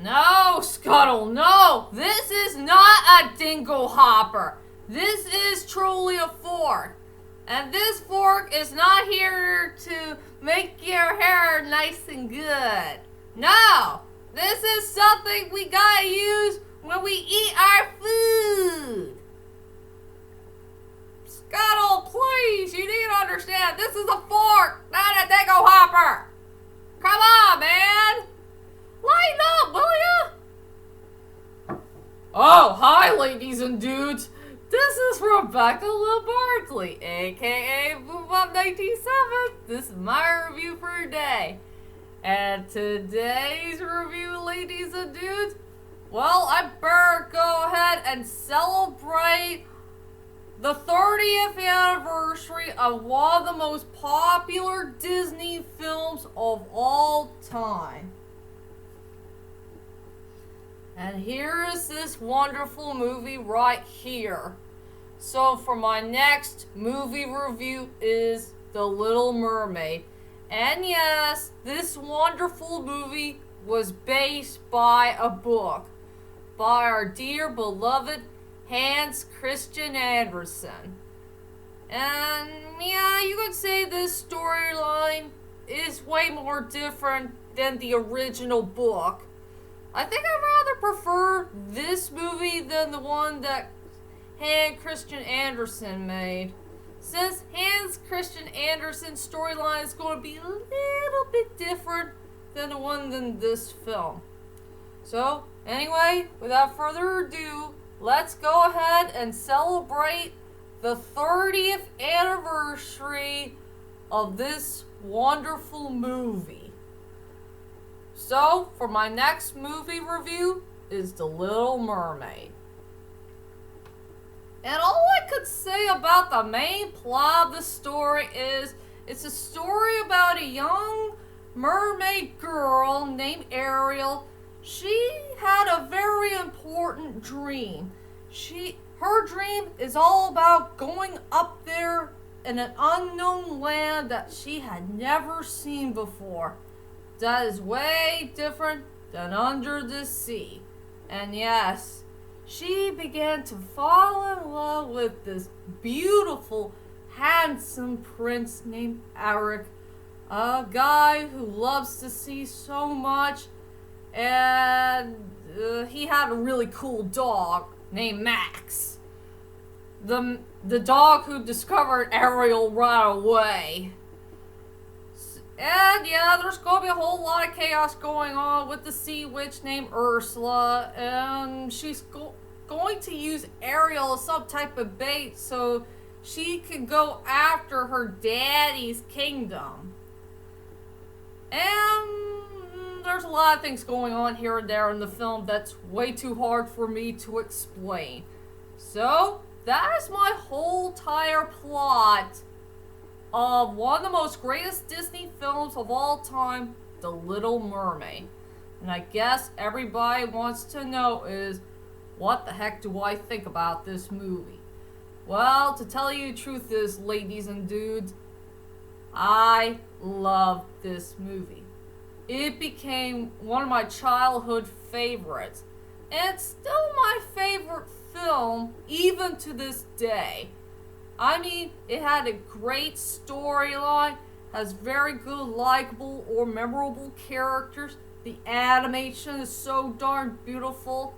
No, Scuttle, no! This is not a dingle hopper. This is truly a fork. And this fork is not here to make your hair nice and good. No! This is something we gotta use when we eat our food. Scuttle, please, you need to understand, this is a fork, not a dingle hopper. Come on, man. Lighten up, will ya? Oh, hi, ladies and dudes. This is Rebecca LaBarkley, aka BoobUp197. This is my review for today. And today's review, ladies and dudes, well, I better go ahead and celebrate the 30th anniversary of one of the most popular Disney films of all time. And here is this wonderful movie right here. So for my next movie review is The Little Mermaid. And yes, this wonderful movie was based by a book by our dear beloved Hans Christian Andersen. And yeah, you could say this storyline is way more different than the original book. I think I rather prefer this movie than the one that Hans Christian Andersen made, since Hans Christian Andersen's storyline is going to be a little bit different than the one in this film. So, anyway, without further ado, let's go ahead and celebrate the 30th anniversary of this wonderful movie. So, for my next movie review is The Little Mermaid. And all I could say about the main plot of the story is it's a story about a young mermaid girl named Ariel. She had a very important dream. Her dream is all about going up there in an unknown land that she had never seen before. That is way different than under the sea. And yes, she began to fall in love with this beautiful, handsome prince named Eric, a guy who loves the sea so much, and he had a really cool dog named Max. The dog who discovered Ariel right away. And yeah, there's going to be a whole lot of chaos going on with the sea witch named Ursula, and she's going to use Ariel as some type of bait so she can go after her daddy's kingdom. And there's a lot of things going on here and there in the film that's way too hard for me to explain. So, that is my whole entire plot of one of the most greatest Disney films of all time, The Little Mermaid. And I guess everybody wants to know is, what the heck do I think about this movie? Well, to tell you the truth is, ladies and dudes, I love this movie. It became one of my childhood favorites. And it's still my favorite film, even to this day. I mean, it had a great storyline, has very good, likable, or memorable characters. The animation is so darn beautiful.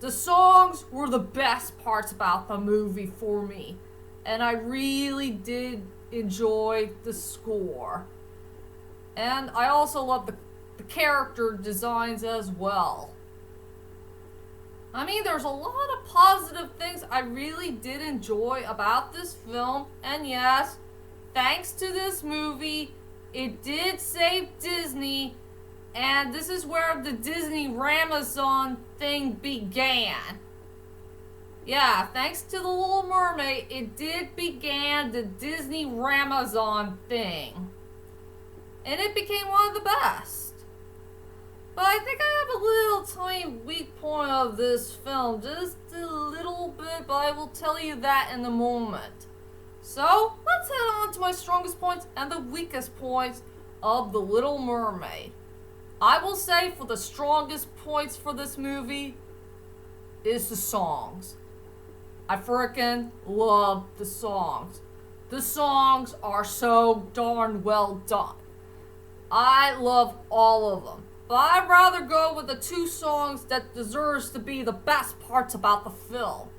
The songs were the best parts about the movie for me. And I really did enjoy the score. And I also love the character designs as well. I mean, there's a lot of positive things I really did enjoy about this film. And yes, thanks to this movie, it did save Disney. And this is where the Disney Ramazon thing began. Yeah, thanks to The Little Mermaid, it did begin the Disney Ramazon thing. And it became one of the best. But I think I have a little tiny weak point of this film. Just a little bit, but I will tell you that in a moment. So, let's head on to my strongest points and the weakest points of The Little Mermaid. I will say for the strongest points for this movie is the songs. I frickin' love the songs. The songs are so darn well done. I love all of them. But I'd rather go with the two songs that deserves to be the best parts about the film.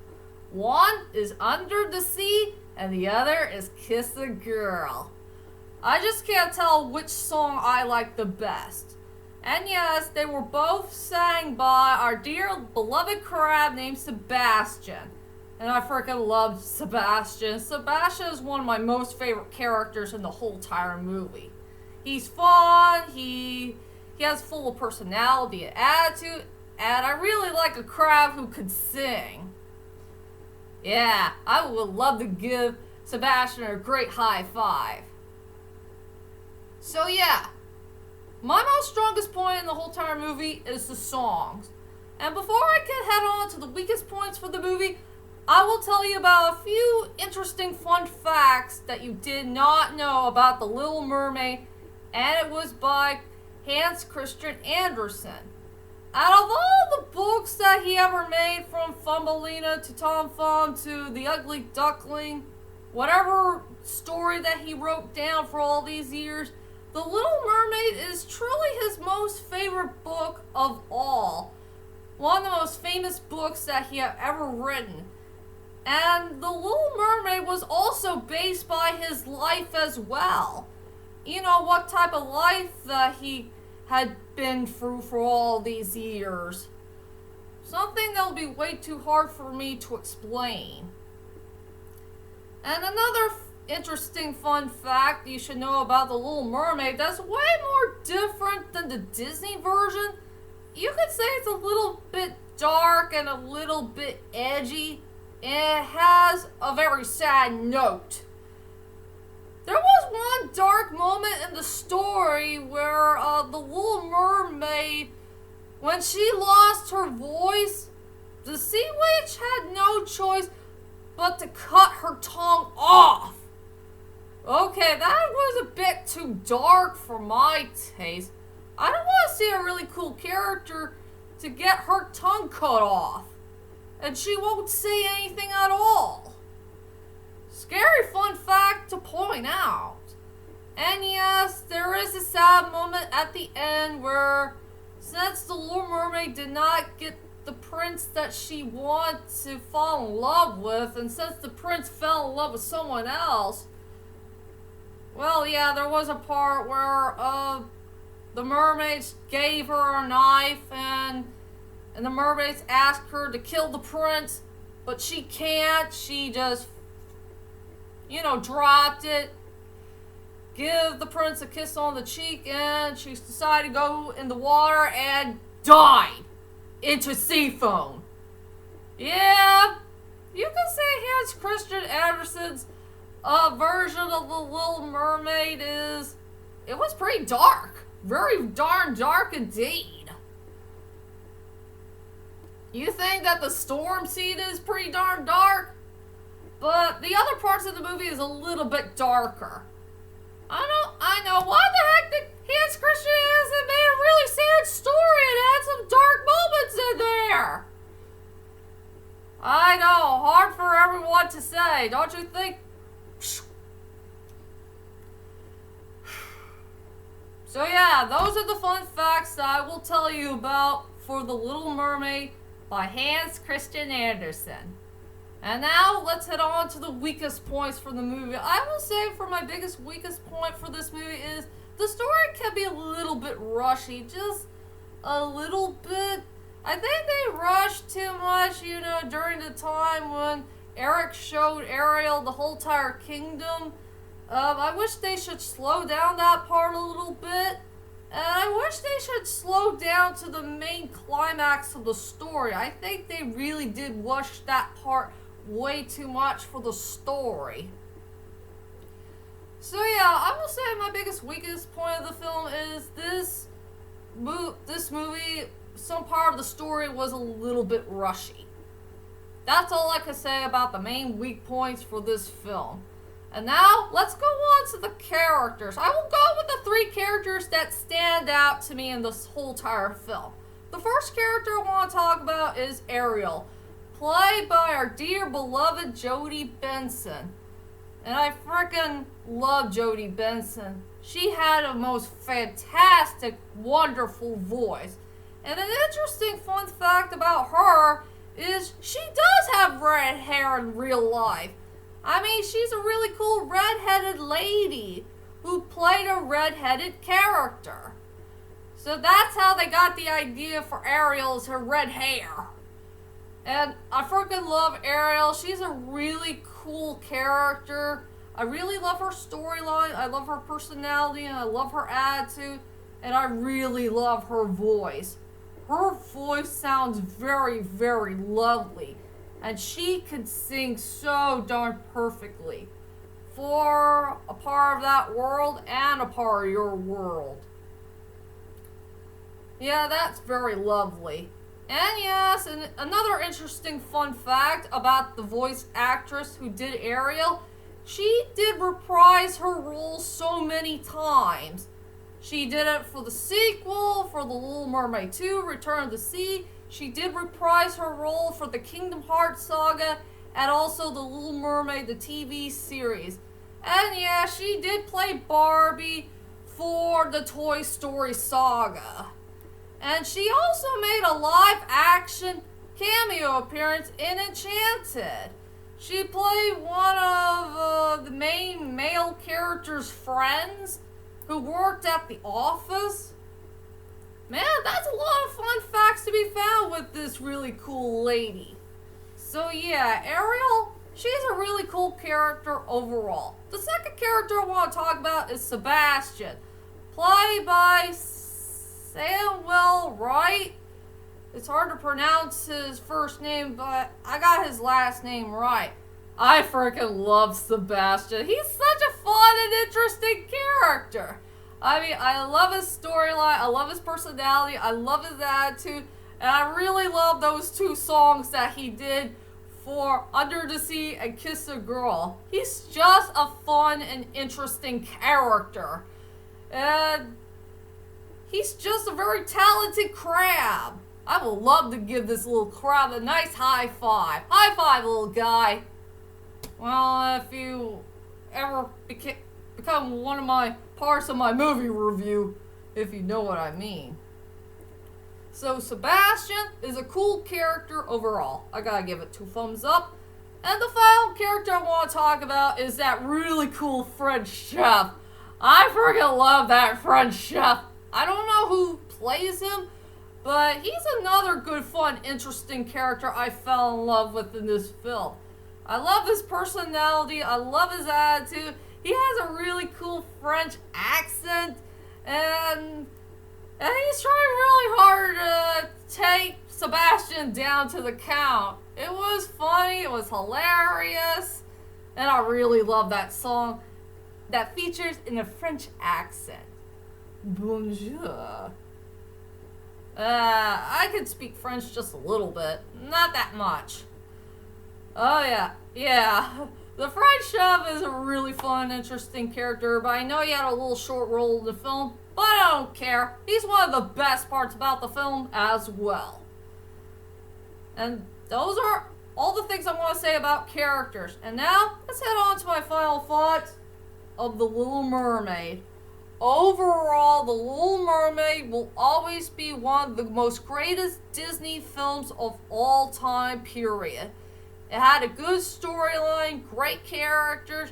One is Under the Sea, and the other is Kiss a Girl. I just can't tell which song I like the best. And yes, they were both sang by our dear beloved crab named Sebastian. And I freaking love Sebastian. Sebastian is one of my most favorite characters in the whole entire movie. He's fun, he has full of personality and attitude, and I really like a crab who could sing. Yeah, I would love to give Sebastian a great high five. So yeah, my most strongest point in the whole entire movie is the songs. And before I can head on to the weakest points for the movie, I will tell you about a few interesting fun facts that you did not know about The Little Mermaid, and it was by Hans Christian Andersen. Out of all the books that he ever made, from Thumbelina to Tom Thumb to The Ugly Duckling, whatever story that he wrote down for all these years, The Little Mermaid is truly his most favorite book of all. One of the most famous books that he had ever written. And The Little Mermaid was also based by his life as well. You know, what type of life that he had been through for all these years. Something that'll be way too hard for me to explain. And another interesting fun fact you should know about The Little Mermaid that's way more different than the Disney version. You could say it's a little bit dark and a little bit edgy. It has a very sad note. There was one dark moment in the story where the Little Mermaid, when she lost her voice, the sea witch had no choice but to cut her tongue off. Okay, that was a bit too dark for my taste. I don't want to see a really cool character to get her tongue cut off. And she won't say anything at all. Scary fun fact to point out. And yes, there is a sad moment at the end where, since the Little Mermaid did not get the prince that she wanted to fall in love with, and since the prince fell in love with someone else, well, yeah, there was a part where the mermaids gave her a knife, and the mermaids asked her to kill the prince, but she can't. She just, dropped it, give the prince a kiss on the cheek, and she decided to go in the water and died into sea foam. Yeah, you can say Hans Christian Andersen's version of The Little Mermaid it was pretty dark. Very darn dark indeed. You think that the storm scene is pretty darn dark? But the other parts of the movie is a little bit darker. I know. Why the heck did Hans Christian Andersen made a really sad story and had some dark moments in there? I know, hard for everyone to say, don't you think? So yeah, those are the fun facts that I will tell you about for The Little Mermaid by Hans Christian Andersen. And now let's head on to the weakest points for the movie. I will say for my weakest point for this movie is the story can be a little bit rushy, just a little bit. I think they rushed too much, during the time when Eric showed Ariel the whole entire kingdom. I wish they should slow down that part a little bit. And I wish they should slow down to the main climax of the story. I think they really did rush that part way too much for the story. So yeah, I will say my weakest point of the film is this movie, some part of the story was a little bit rushy. That's all I can say about the main weak points for this film. And now, let's go on to the characters. I will go with the 3 characters that stand out to me in this whole entire film. The first character I want to talk about is Ariel, played by our dear beloved Jodie Benson. And I freaking love Jodie Benson. She had a most fantastic, wonderful voice. And an interesting fun fact about her is she does have red hair in real life. I mean, she's a really cool red-headed lady who played a red-headed character. So that's how they got the idea for Ariel, is her red hair. And I freaking love Ariel. She's a really cool character. I really love her storyline. I love her personality, and I love her attitude. And I really love her voice. Her voice sounds very, very lovely. And she could sing so darn perfectly for a part of that world and a part of your world. Yeah, that's very lovely. And yes, and another interesting fun fact about the voice actress who did Ariel, she did reprise her role so many times. She did it for the sequel, for the Little Mermaid 2, Return of the Sea. She did reprise her role for the Kingdom Hearts saga and also the Little Mermaid, the TV series. And yeah, she did play Barbie for the Toy Story saga. And she also made a live-action cameo appearance in Enchanted. She played one of the main male character's friends who worked at the office. Man, that's a lot of fun facts to be found with this really cool lady. So yeah, Ariel, she's a really cool character overall. The second character I want to talk about is Sebastian, played by Samuel Wright. It's hard to pronounce his first name, but I got his last name right. I freaking love Sebastian. He's such a fun and interesting character. I mean, I love his storyline, I love his personality, I love his attitude, and I really love those 2 songs that he did for Under the Sea and Kiss a Girl. He's just a fun and interesting character. And he's just a very talented crab. I would love to give this little crab a nice high five. High five, little guy. Well, if you ever become one of my parts of my movie review, if you know what I mean. So Sebastian is a cool character overall. I gotta give it 2 thumbs up. And the final character I want to talk about is that really cool French chef. I freaking love that French chef. I don't know who plays him, but he's another good, fun, interesting character I fell in love with in this film. I love his personality. I love his attitude. He has a really cool French accent, and he's trying really hard to take Sebastian down to the count. It was funny, it was hilarious, and I really love that song that features in a French accent. Bonjour. I can speak French just a little bit, not that much. Oh yeah. The French chef is a really fun, interesting character, but I know he had a little short role in the film, but I don't care. He's one of the best parts about the film as well. And those are all the things I want to say about characters. And now, let's head on to my final thoughts of The Little Mermaid. Overall, The Little Mermaid will always be one of the most greatest Disney films of all time, period. It had a good storyline, great characters,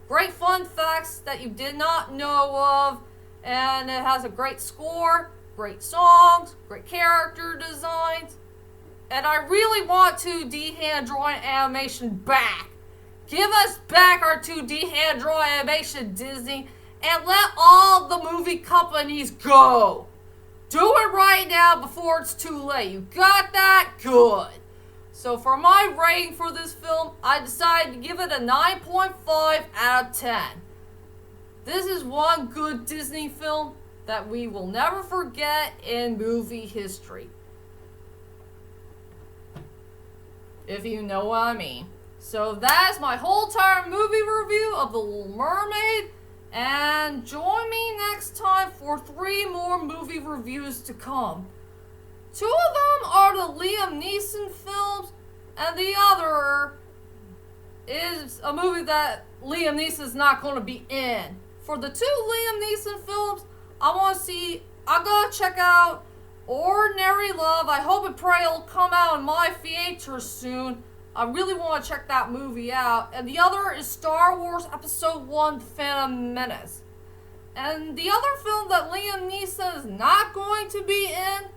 great fun facts that you did not know of, and it has a great score, great songs, great character designs, and I really want 2D hand-drawn animation back. Give us back our 2D hand-drawn animation, Disney, and let all the movie companies go. Do it right now before it's too late. You got that? Good. So for my rating for this film, I decided to give it a 9.5 out of 10. This is one good Disney film that we will never forget in movie history. If you know what I mean. So that's my whole entire movie review of The Little Mermaid. And join me next time for 3 more movie reviews to come. 2 of them are the Liam Neeson films, and the other is a movie that Liam Neeson's not going to be in. For the 2 Liam Neeson films, I gotta check out Ordinary Love. I hope and pray it'll come out in my theater soon. I really want to check that movie out. And the other is Star Wars Episode 1, Phantom Menace. And the other film that Liam Neeson is not going to be in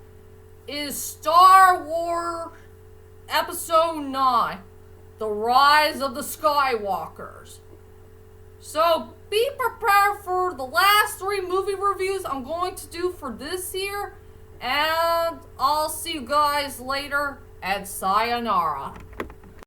is Star Wars Episode 9, The Rise of the Skywalkers. So be prepared for the last 3 movie reviews I'm going to do for this year. And I'll see you guys later, and sayonara.